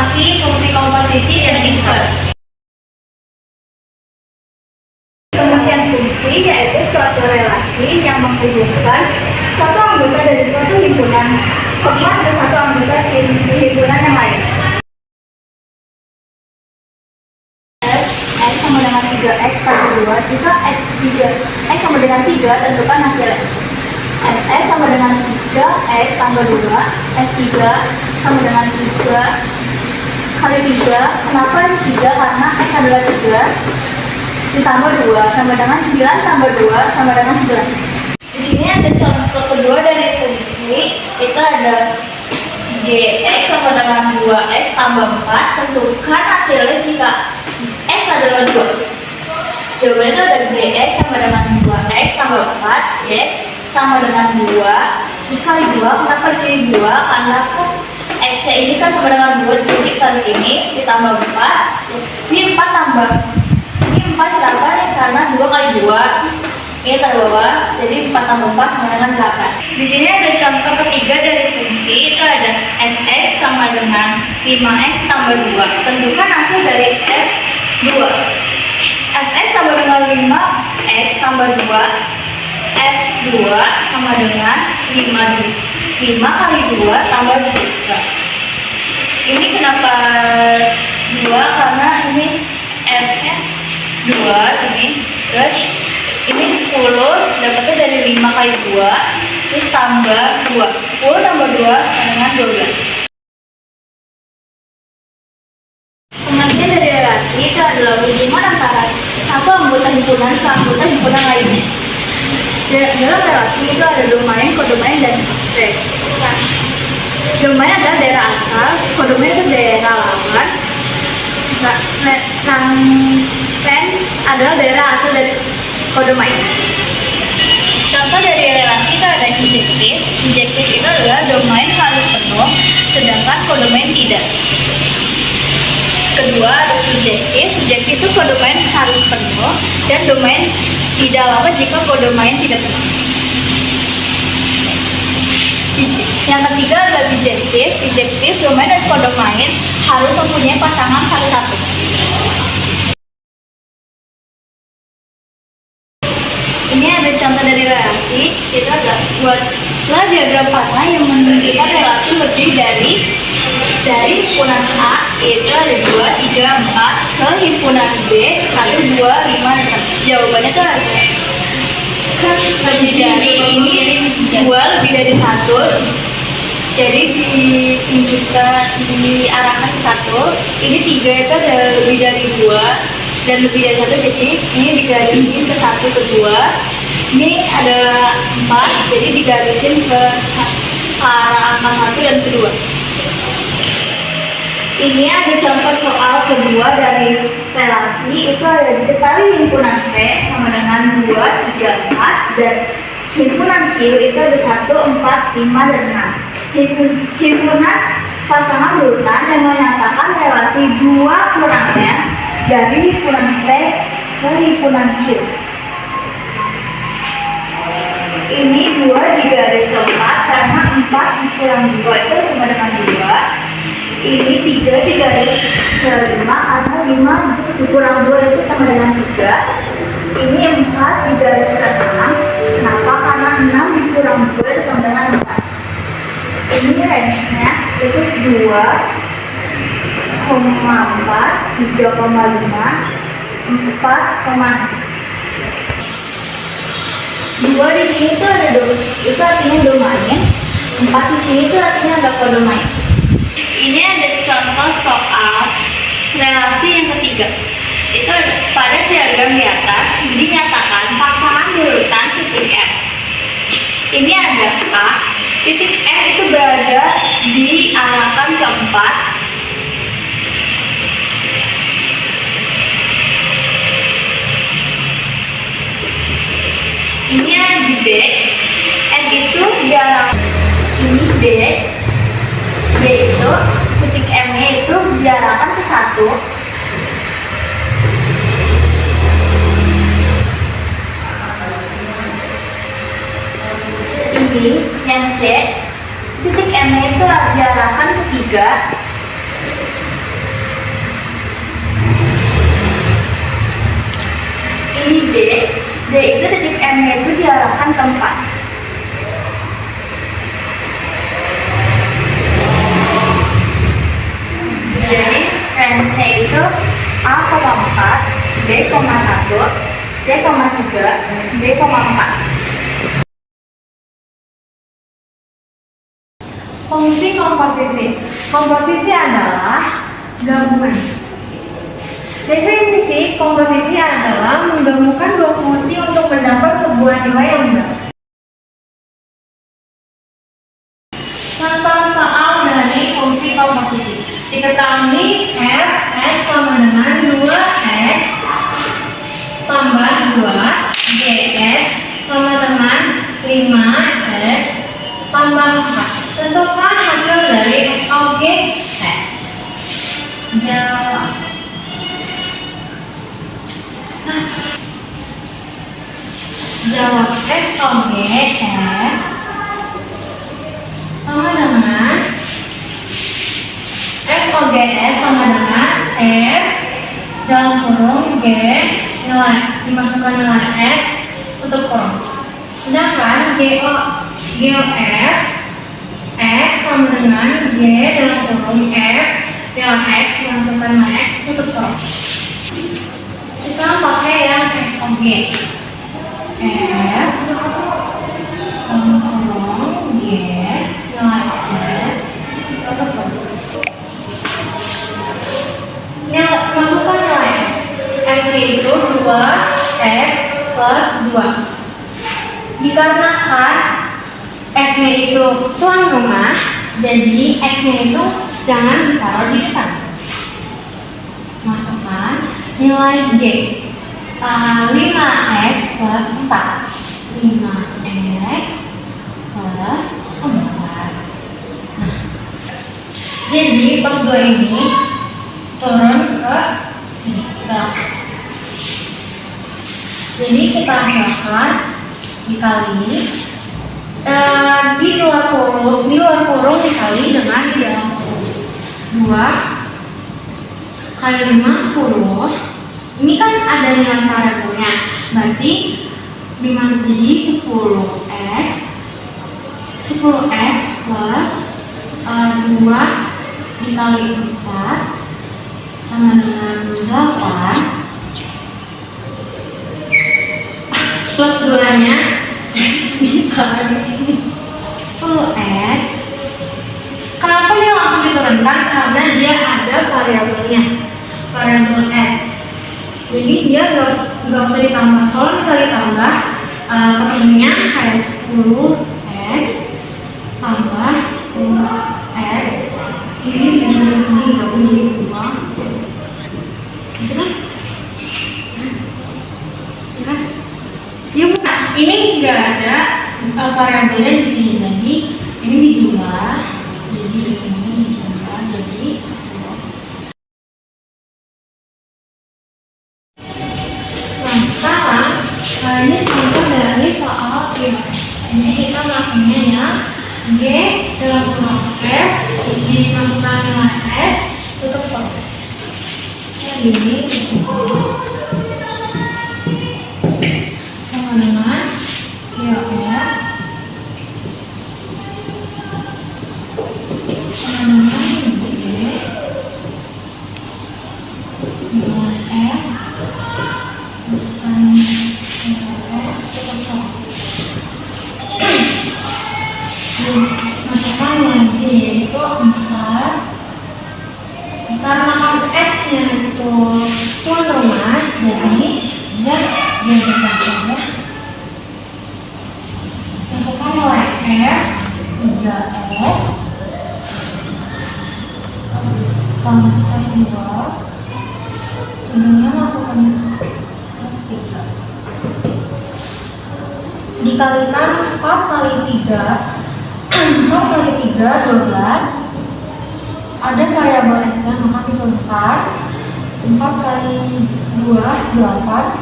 relasi, fungsi komposisi, dan invers. Pengertian fungsi yaitu suatu relasi yang menghubungkan satu anggota dari suatu himpunan ke satu anggota himpunan yang lain. X sama dengan 3X tambah 2. Jika X sama dengan 3, tentukan hasil X sama dengan 3X tambah 2. X3 sama dengan 3 kali 3. Kenapa 3? Karena X adalah 3 ditambah 2 sama dengan 9 tambah 2 sama dengan 11. Di sini ada contoh kedua dari fungsi. Itu ada Gx sama dengan 2x tambah 4. Tentukan hasilnya jika x adalah 2. Jawabannya itu ada Gx sama dengan 2x tambah 4. X sama dengan 2 dikali 2. Kenapa di sini 2? Karena kan x ini kan sama dengan 2, jadi kita di sini ditambah 4. Ini 4 tambah, ini 4 ditambah nih, karena 2 kali 2 ini terbawah, jadi 4 tambah 4 sama dengan 8. Di sini ada contoh ketiga dari fungsi. Itu ada fx sama dengan 5x tambah 2. Tentukan hasil dari f2. Fx sama dengan 5x tambah 2. F2 sama dengan 5 kali 2 tambah 3. Ini kenapa 2? Karena ini f-nya 2 sini, terus ini 10 dapatnya dari 5 kali 2, terus tambah 2. 10 tambah 2 sama dengan 12. Pengertian dari relasi itu adalah hubungan antara satu anggota himpunan ke anggota himpunan lainnya. Dalam relasi itu ada domain, kodomain, dan objek. Domain adalah daerah asal, kodomain itu daerah lawan, transference adalah daerah asal dari kodomain. Contoh dari relasi itu ada injektif. Injektif itu adalah domain harus penuh, sedangkan kodomain tidak. Kedua ada subjektif. Subjektif itu kodomain harus penuh dan domain tidak lama jika kodomain tidak penuh. Yang ketiga adalah bijektif. Bijektif, domain dan kodomain harus mempunyai pasangan satu-satu. Ini ada contoh dari relasi. Kita buatlah diagram panah yang menunjukkan relasi lebih dari himpunan A, yaitu ada 2, 3, 4 ke himpunan B 1, 2, 5, dan 6. Jawabannya itu ada kan lebih dari ini 2 lebih dari 1, jadi ditunjukkan diarahkan ke 1. Ini 3 itu ada lebih dari 2 dan lebih dari 1, jadi ini digarisin ke 1 ke 2. Ini ada 4, jadi digarisin ke arah angka 1 dan kedua. Ini ada contoh soal kedua dari relasi. Itu ada diketahui himpunan P sama dengan 2, 3, 4 dan himpunan Q itu ada 1, 4, 5, dan 6. Himpunan pasangan urutan yang menyatakan relasi 2 kurangnya dari himpunan P ke himpunan Q. Ini 2 digaris ke 4 karena 4 dikurang 2 itu sama dengan 2. Ini 3 digaris ke 5 karena 5 dikurang 2 itu sama dengan 3. Ini 4 digaris ke 6. Kenapa? Karena 6 dikurang 2 itu sama dengan 4. Ini range-nya itu 2,4, 3,5, 4,6. 2 di sini tuh ada itu artinya domain. 4 di sini tuh artinya ada kodomain. Ini ada contoh soal relasi yang ketiga. Itu pada diagram di atas dinyatakan pasangan urutan titik M. Ini ada A, titik M itu berada diarahkan ke 4. Ini ada di B, M itu diarahkan. Ini B itu titik M-nya itu diarahkan ke 1. Ini yang C, titik M-nya itu diarahkan ke 3. ini D itu titik M-nya itu diarahkan ke 4. Jadi range itu A, 4, B, 1, C, 3, D, 4. Fungsi komposisi. Komposisi adalah gabungan. Definisi komposisi adalah menggabungkan dua fungsi untuk mendapat sebuah nilai yang benar. Contoh soal dari fungsi komposisi. Diketahui f x sama dengan 2x tambah 2 gx sama dengan 5x tambah 4. Tentukan hasil dari f of gx. Jawab. Jawab f of gx sama dengan f of gx sama dengan f dalam kurung g nilai dimasukkan nilai x tutup kurung. Sedangkan g of f x sama dengan g dalam kurung f nilai x dimasukkan nilai x tutup kurung. Kita pakai yang f of g. F dalam kurung g nilai x tutup kurung. Masukkan nilai f. F itu 2x plus 2. Dikarenakan f nya itu tuan rumah, jadi x nya itu jangan ditaruh di depan. Masukkan nilai g. 5x plus 4. 5x plus 4. Nah, jadi pas 2 ini turun ke sini belakang. Jadi kita hasilkan dikali di luar kurung dikali dengan di dalam kurung. 2 kali 5 10. Ini kan ada nilai variabelnya, berarti jadi 10x plus 2 dikali 4 sama dengan 8 plus 2 nya ditaruh di sini 10x. Kenapa dia langsung diturunkan? Karena dia ada variabelnya, variabel x. Jadi dia nggak usah ditambah. Kalau misalnya ditambah, ketemunya kayak 10x tambah 10x. Ini nggak punya uang. Gitu kan? Ya kan? Ya bukan. Ini nggak ada variabelnya di sini. Jadi ini dijumlah. Jadi ini dijumlah jadi 10. Nah sekarang ini contoh dari soal ini kita melakukannya ya. G dalam kurung f dimasukkan nilai x tutup kurung. Jadi sama dengan G f sama dengan G nilai f masukkan nilai x tutup kurung. Masukkan nilai G yaitu 4. Dikarenakan x nya itu tuan rumah, jadi dia diajarkan saja. Masukkan nilai f 3x tambah plus 2. 3 nya masukkan plus 3 dikalikan 4 kali 3 4 kali 3 12. Ada variabel x nya maka diturunkan. 4 kali 2 8.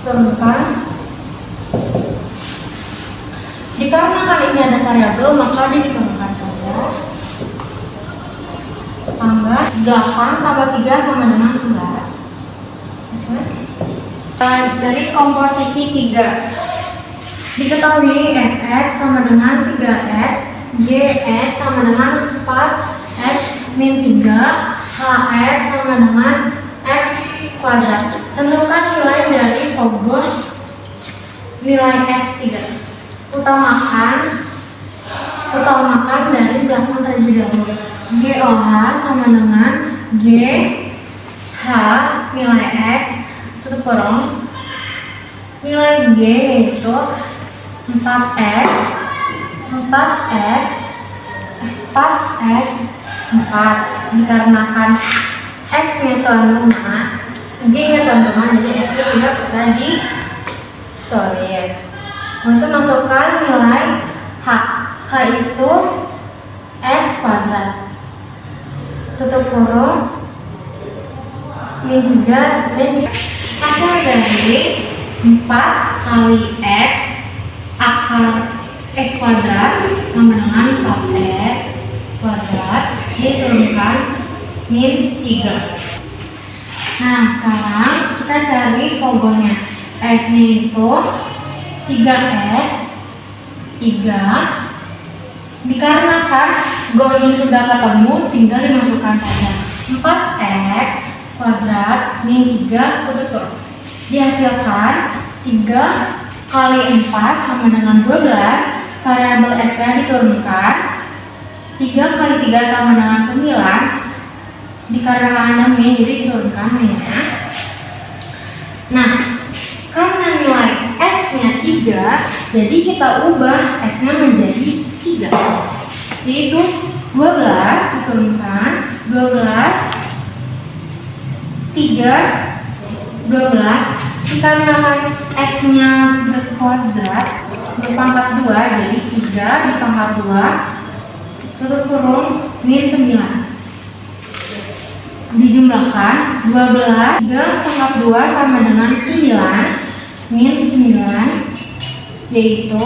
Turunkan. Dikarenakan ini ada variabel maka dia diturunkan saja. Tambah 8 tambah 3 sama dengan 11. Dari komposisi 3 diketahui fx sama dengan 3x, gx sama dengan 4x min 3, hx sama dengan x kuadrat. Tentukan nilai dari Vogon nilai x3. Utamakan dari belakang terlebih dahulu. GOH sama dengan G H nilai x tutup kurung nilai G yaitu 4x 4 dikarenakan x nya tuan rumah, G nya tuan rumah, jadi x nya tidak bisa ditulis. Masukkan nilai H itu x kuadrat tutup kurung min 3 dan hasil dari 4 kali x akar kuadrat sama dengan 4x kuadrat diturunkan min 3. Nah sekarang kita cari Vogonnya. F nya itu 3x 3 dikarenakan go-nya sudah ketemu, tinggal dimasukkan saja 4x kuadrat min 3 tutup kurung. Dihasilkan 3 kali 4 sama dengan 12, variabel x nya diturunkan 3 kali 3 sama dengan 9, dikarenakan ada min jadi diturunkan min-nya. Nah karena nilai x nya 3, jadi kita ubah x nya menjadi 3, yaitu 12 diturunkan 12 dikarenakan x nya berkuadrat berpangkat 2, jadi 3 dipangkat 2 tutup kurung min 9 dijumlahkan 12 3 pangkat 2 sama dengan 9 min 9 yaitu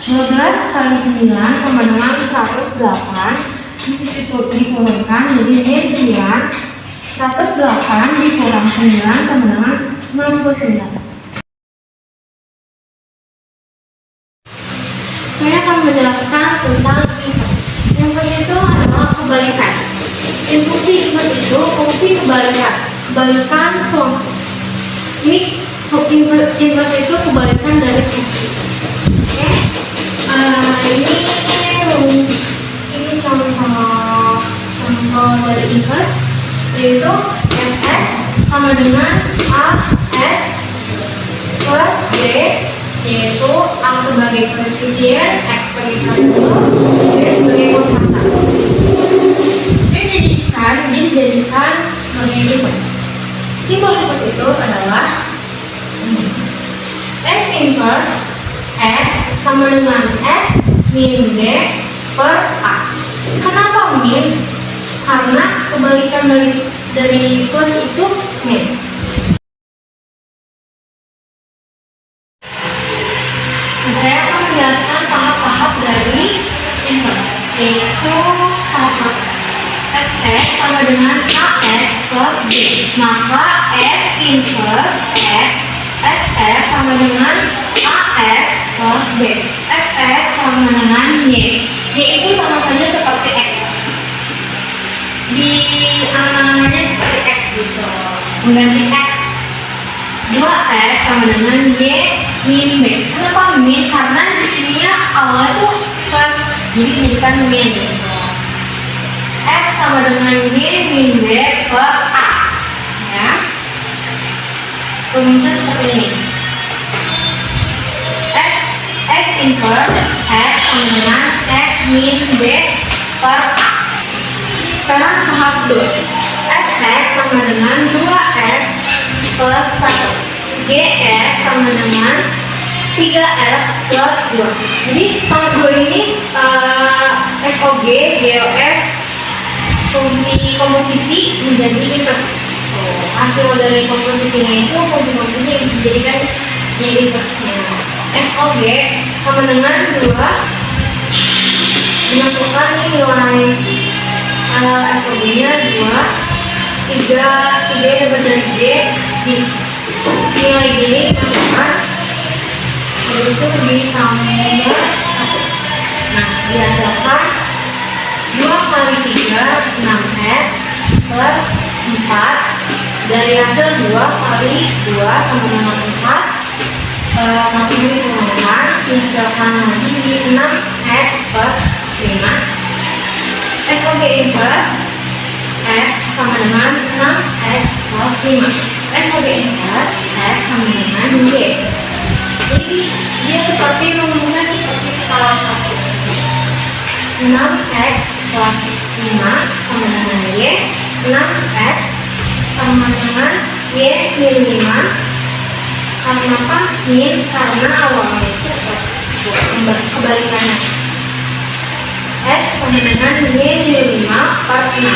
12 kali 9 sama dengan 108 diturunkan jadi min 9 108 dikurang 9 sama dengan 99. Saya akan menjelaskan tentang inverse. Inverse itu adalah kebalikan. Fungsi inverse itu fungsi kebalikan fungsi. Ini inverse itu kebalikan dari fungsi. Oke. Ini contoh dari inverse, yaitu fx sama dengan as plus b, yaitu a sebagai koefisien, x sebagai variabel, b sebagai konstanta. Dijadikan sebagai inverse. Simbol inverse itu adalah f inverse x sama dengan x min b per a. Kenapa min? Karena kebalikan dari plus itu min. Saya akan menjelaskan tahap-tahap dari inverse, yaitu tahap fx sama dengan ax plus b. Maka f inverse x fx sama dengan ax plus b. Fx sama dengan y. Y itu sama saja seperti x. Di namanya seperti x gitu, mengganti x 2x sama dengan y min b. Kenapa min? Karena di sini ya awalnya tuh plus, jadi dijadikan min gitu. X sama dengan y min b per a, ya. Rumusnya seperti ini. F inverse x sama dengan x min b per a. Sekarang tahap 2. Fx sama dengan 2x plus 1. Gx sama dengan 3x plus 2. Jadi tahap 2 ini FOG, GOF, fungsi komposisi menjadi inverse. Hasil dari komposisinya itu fungsi-fungsinya dijadikan jadi inverse-nya. FOG sama dengan 2 dimasukkan nilai FOG nya 2 3 dapat dari G di nilai G dimasukkan, habis itu ditambah 1. Nah, dihasilkan 2 kali 3 6x plus 4. Dari hasil 2 kali 2 sama dengan 4, satu ini dikumpulkan, dihasilkan lagi di 6x plus 5. F sebagai inverse x sama dengan 6x plus 5. F sebagai inverse x sama dengan y. Jadi dia seperti rumusnya seperti kalau 6x plus 5 sama dengan y. 6x sama dengan y min 5. Karena apa? Min karena awalnya itu plus, kebalikannya. X sama dengan y min 5 per 6.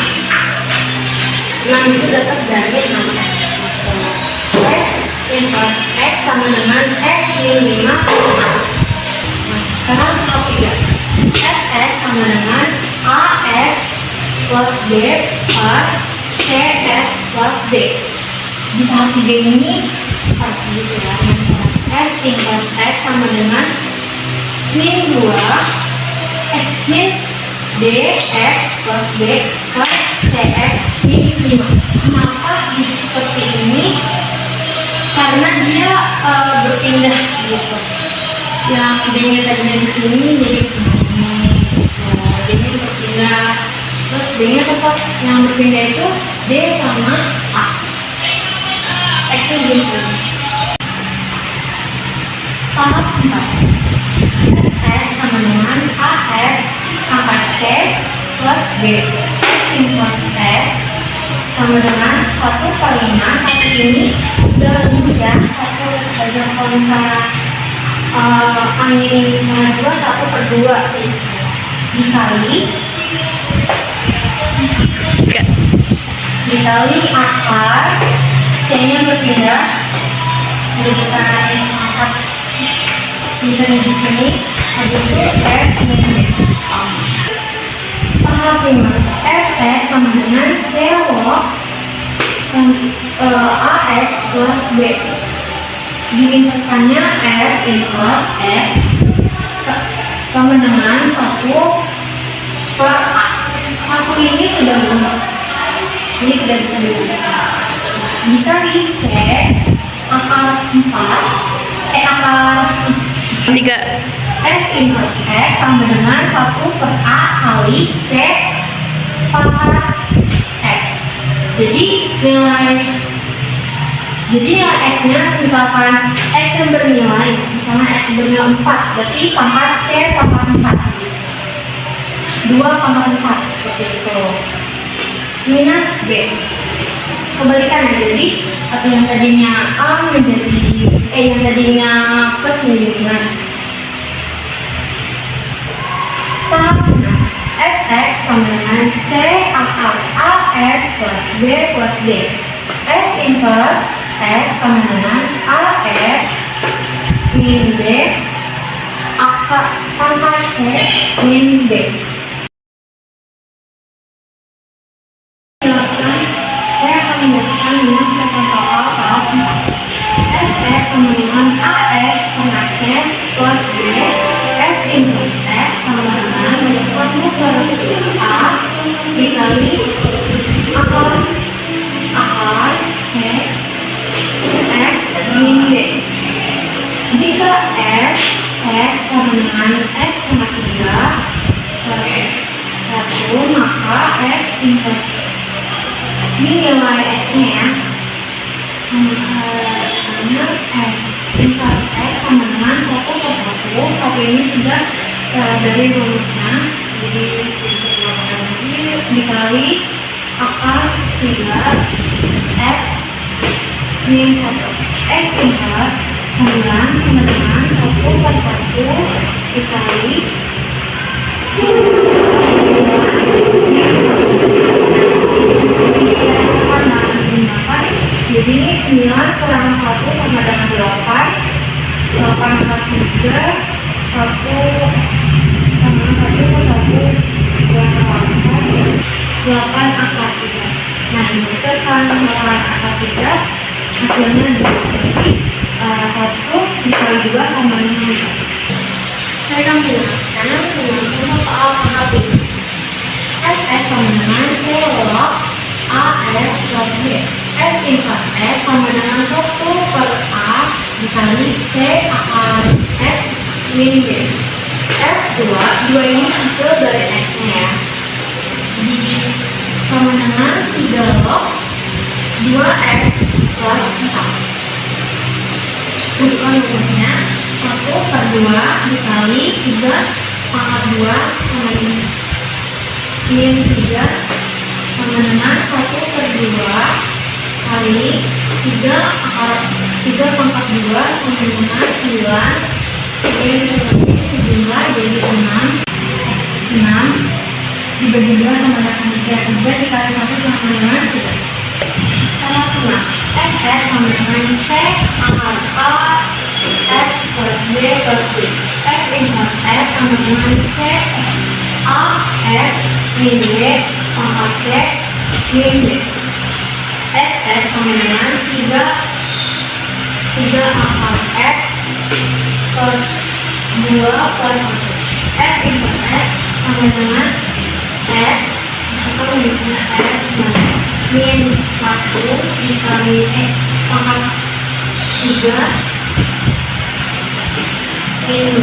6 itu dapat dari 6x. F inverse x sama dengan x min 5 per 6. Nah, sekarang tahap 3. Fx sama dengan ax plus b per cx plus d. Di tahap 3 ini gitu ya, f inverse x sama dengan min 2 min dx plus b per cx min 5. Kenapa jadi seperti ini? Karena dia berpindah gitu. Yang d-nya tadinya di sini jadi di sini. Jadi berpindah. Terus b-nya tetap yang berpindah itu d sama a. X-nya di sini. Tahap 4. Fx sama dengan ax pangkat c plus b. F inverse x sama dengan 1 per 5. Satu ini udah rumus ya. Satu saja kalau misalnya ini misalnya 2, 1 per 2 dikali akar c-nya berpindah. Jadi kita angkat kita di sini, habis itu x min b. Tahap 5. Fx sama dengan c log ax plus b. Diinverskannya f inverse x sama dengan 1 per a. 1 ini sudah rumus, ini tidak bisa digunakan. Dikali c akar 4 akar 3 f inverse x sama dengan 1 per a kali c pangkat x. Jadi nilai x nya misalkan x yang bernilai misalnya x bernilai 4, berarti pangkat c pangkat 4 2 pangkat 4 seperti itu minus b. Kebalikannya, jadi atau yang tadinya a menjadi yang tadinya plus menjadi minus. Tahap 6. Fx sama dengan c akar ax plus b plus d. F inverse x sama dengan ax min b akar pangkat c min b. Saya akan menjelaskan dengan contoh soal tahap 4. Fx sama dengan ax pangkat c plus b. F inverse x sama dengan 1 per a dikali akar c x min b. Jika x sama dengan x sama 3 plus 1, maka f inverse ini nilai x-nya ya, karena f inverse x sama dengan 1 per 1. Satu ini sudah dari rumusnya, jadi dikali akar 3 x min 1. F inverse sama dengan 1 per 1 dikali jadi ini 9 kurang 1 sama dengan 8. 8 akar 3 1 sama 1 per 1 kurang 8 akar 3. Nah, dihasilkan 8 akar 3 hasilnya 2. Jadi 1 dikali 2 sama dengan 1. Saya akan menjelaskan dengan contoh soal perhati. Fx sama dengan C log AX plus B. F inverse X sama dengan 1 per A dikali C akar X min B. F2 ini hasil dari X-nya ya. Sama dengan 3 log 2X plus 4. Rumuskan rumusnya 1 per 2 dikali 3 pangkat 2 sama ini min 3 sama dengan 1 per 2 kali 3 akar 3 pangkat 2 sama dengan 9 min jumlah jadi 6 dibagi 2 sama dengan 3 dikali 1 sama dengan 3. Karena Fx sama dengan C akar A X plus B plus B. F inverse X sama dengan C A X min B pangkat C min B. Fx sama dengan 3 akar X plus 2 plus 1. F inverse X sama dengan X atau misalnya X min 1 dikali pangkat 3 min 2